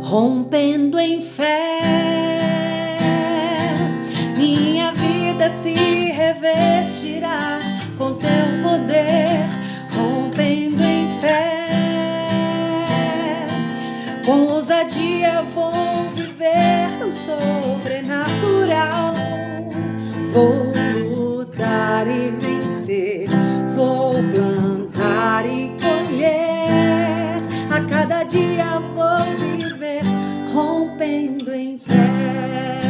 rompendo em fé. Minha vida se revestirá com teu poder, rompendo em fé. Com ousadia vou viver o sobrenatural. Vou lutar e vencer, vou plantar e colher. A cada dia vou viver rompendo em fé,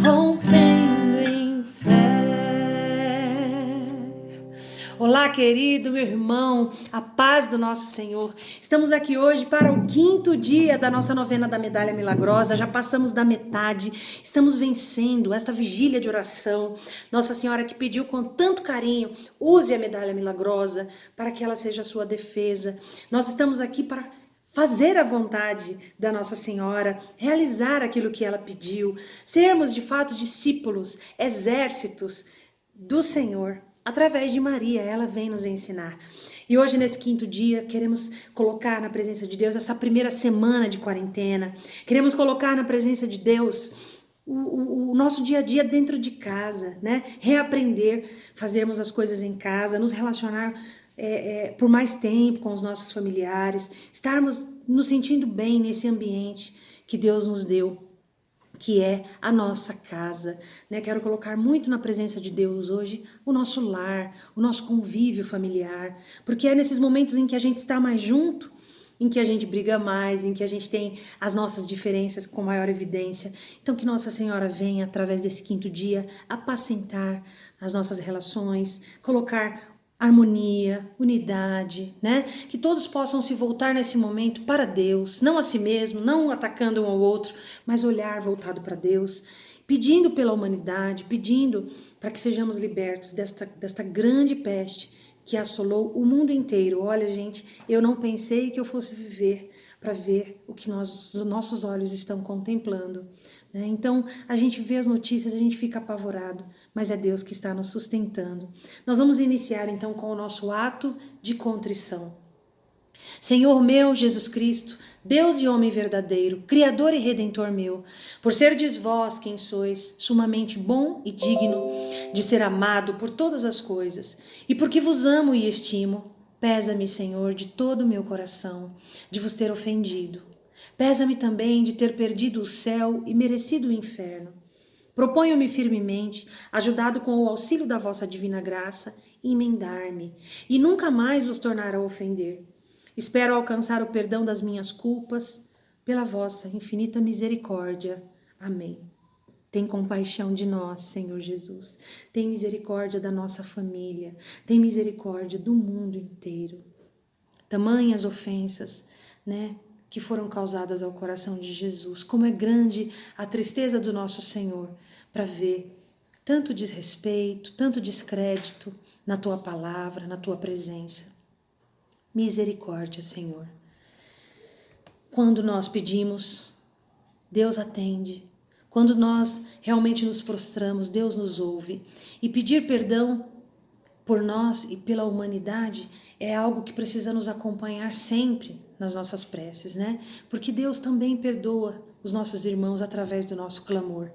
rompendo em fé. Olá, querido meu irmão, a paz do nosso Senhor. Estamos aqui hoje para o 5º dia da nossa novena da Medalha Milagrosa. Já passamos da metade, estamos vencendo esta vigília de oração. Nossa Senhora que pediu com tanto carinho, use a Medalha Milagrosa para que ela seja a sua defesa. Nós estamos aqui para fazer a vontade da Nossa Senhora, realizar aquilo que ela pediu, sermos de fato discípulos, exércitos do Senhor. Através de Maria, ela vem nos ensinar. E hoje, nesse 5º dia, queremos colocar na presença de Deus essa primeira semana de quarentena. Queremos colocar na presença de Deus o nosso dia a dia dentro de casa, né? Reaprender, fazermos as coisas em casa, nos relacionar por mais tempo com os nossos familiares, estarmos nos sentindo bem nesse ambiente que Deus nos deu, que é a nossa casa, né? Quero colocar muito na presença de Deus hoje o nosso lar, o nosso convívio familiar, porque é nesses momentos em que a gente está mais junto, em que a gente briga mais, em que a gente tem as nossas diferenças com maior evidência. Então que Nossa Senhora venha, através desse 5º dia, apacentar as nossas relações, colocar harmonia, unidade, né? Que todos possam se voltar nesse momento para Deus, não a si mesmo, não atacando um ao outro, mas olhar voltado para Deus, pedindo pela humanidade, pedindo para que sejamos libertos desta grande peste que assolou o mundo inteiro. Olha, gente, eu não pensei que eu fosse viver para ver o que os nossos olhos estão contemplando, né? Então, a gente vê as notícias, a gente fica apavorado, mas é Deus que está nos sustentando. Nós vamos iniciar, então, com o nosso ato de contrição. Senhor meu Jesus Cristo, Deus e homem verdadeiro, Criador e Redentor meu, por serdes vós quem sois, sumamente bom e digno de ser amado por todas as coisas, e porque vos amo e estimo, pesa-me, Senhor, de todo o meu coração, de vos ter ofendido. Pesa-me também de ter perdido o céu e merecido o inferno. Proponho-me firmemente, ajudado com o auxílio da vossa divina graça, emendar-me, e nunca mais vos tornar a ofender. Espero alcançar o perdão das minhas culpas, pela vossa infinita misericórdia. Amém. Tem compaixão de nós, Senhor Jesus. Tem misericórdia da nossa família. Tem misericórdia do mundo inteiro. Tamanhas ofensas, né, que foram causadas ao coração de Jesus. Como é grande a tristeza do nosso Senhor para ver tanto desrespeito, tanto descrédito na tua palavra, na tua presença. Misericórdia, Senhor. Quando nós pedimos, Deus atende. Quando nós realmente nos prostramos, Deus nos ouve. E pedir perdão por nós e pela humanidade é algo que precisa nos acompanhar sempre nas nossas preces, né? Porque Deus também perdoa os nossos irmãos através do nosso clamor.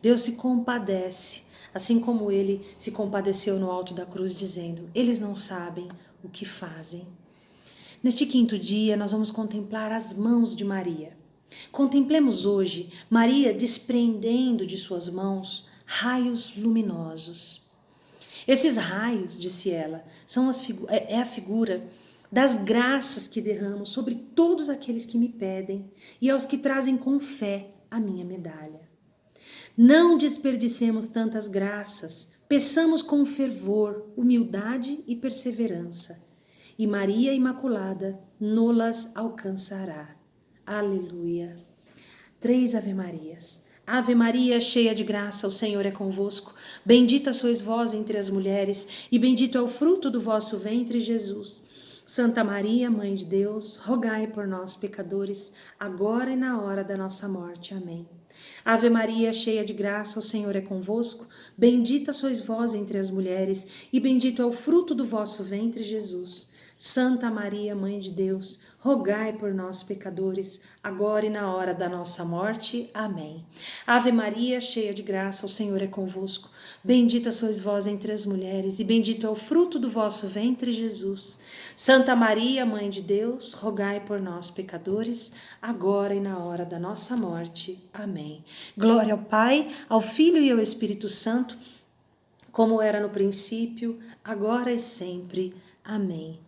Deus se compadece, assim como Ele se compadeceu no alto da cruz, dizendo: eles não sabem o que fazem. Neste 5º dia, nós vamos contemplar as mãos de Maria. Contemplemos hoje Maria despreendendo de suas mãos raios luminosos. Esses raios, disse ela, são a figura das graças que derramo sobre todos aqueles que me pedem e aos que trazem com fé a minha medalha. Não desperdicemos tantas graças, peçamos com fervor, humildade e perseverança, e Maria Imaculada nolas alcançará. Aleluia. 3 Ave Marias. Ave Maria, cheia de graça, o Senhor é convosco. Bendita sois vós entre as mulheres, e bendito é o fruto do vosso ventre, Jesus. Santa Maria, Mãe de Deus, rogai por nós, pecadores, agora e na hora da nossa morte. Amém. Ave Maria, cheia de graça, o Senhor é convosco. Bendita sois vós entre as mulheres, e bendito é o fruto do vosso ventre, Jesus. Santa Maria, Mãe de Deus, rogai por nós, pecadores, agora e na hora da nossa morte. Amém. Ave Maria, cheia de graça, o Senhor é convosco. Bendita sois vós entre as mulheres, e bendito é o fruto do vosso ventre, Jesus. Santa Maria, Mãe de Deus, rogai por nós, pecadores, agora e na hora da nossa morte. Amém. Glória ao Pai, ao Filho e ao Espírito Santo, como era no princípio, agora e sempre. Amém.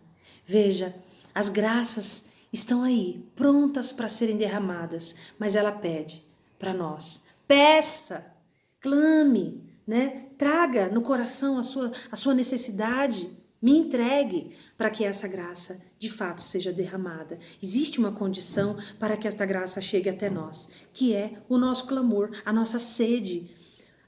Veja, as graças estão aí, prontas para serem derramadas, mas ela pede para nós. Peça, clame, né? Traga no coração a sua necessidade, me entregue para que essa graça de fato seja derramada. Existe uma condição para que esta graça chegue até nós, que é o nosso clamor, a nossa sede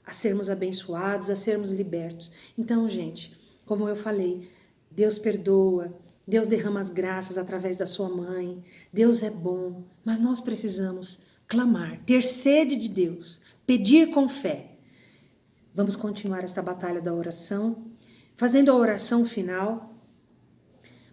a sermos abençoados, a sermos libertos. Então, gente, como eu falei, Deus perdoa, Deus derrama as graças através da sua mãe, Deus é bom, mas nós precisamos clamar, ter sede de Deus, pedir com fé. Vamos continuar esta batalha da oração, fazendo a oração final,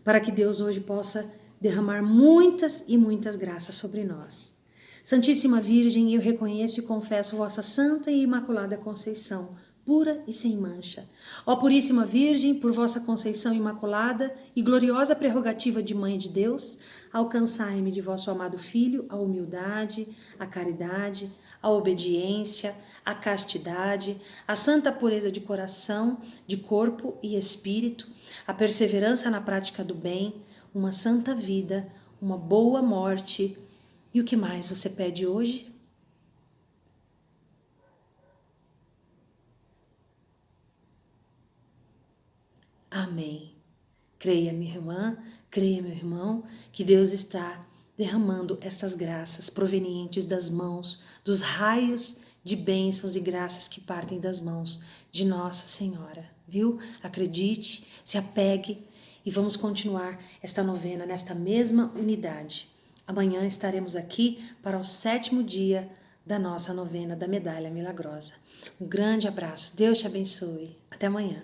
para que Deus hoje possa derramar muitas e muitas graças sobre nós. Santíssima Virgem, eu reconheço e confesso vossa santa e imaculada Conceição, pura e sem mancha. Ó Puríssima Virgem, por vossa Conceição imaculada e gloriosa prerrogativa de Mãe de Deus, alcançai-me de vosso amado Filho a humildade, a caridade, a obediência, a castidade, a santa pureza de coração, de corpo e espírito, a perseverança na prática do bem, uma santa vida, uma boa morte. E o que mais você pede hoje? Amém. Creia, minha irmã, creia, meu irmão, que Deus está derramando estas graças provenientes das mãos, dos raios de bênçãos e graças que partem das mãos de Nossa Senhora, viu? Acredite, se apegue e vamos continuar esta novena nesta mesma unidade. Amanhã estaremos aqui para o 7º dia da nossa novena da Medalha Milagrosa. Um grande abraço, Deus te abençoe. Até amanhã.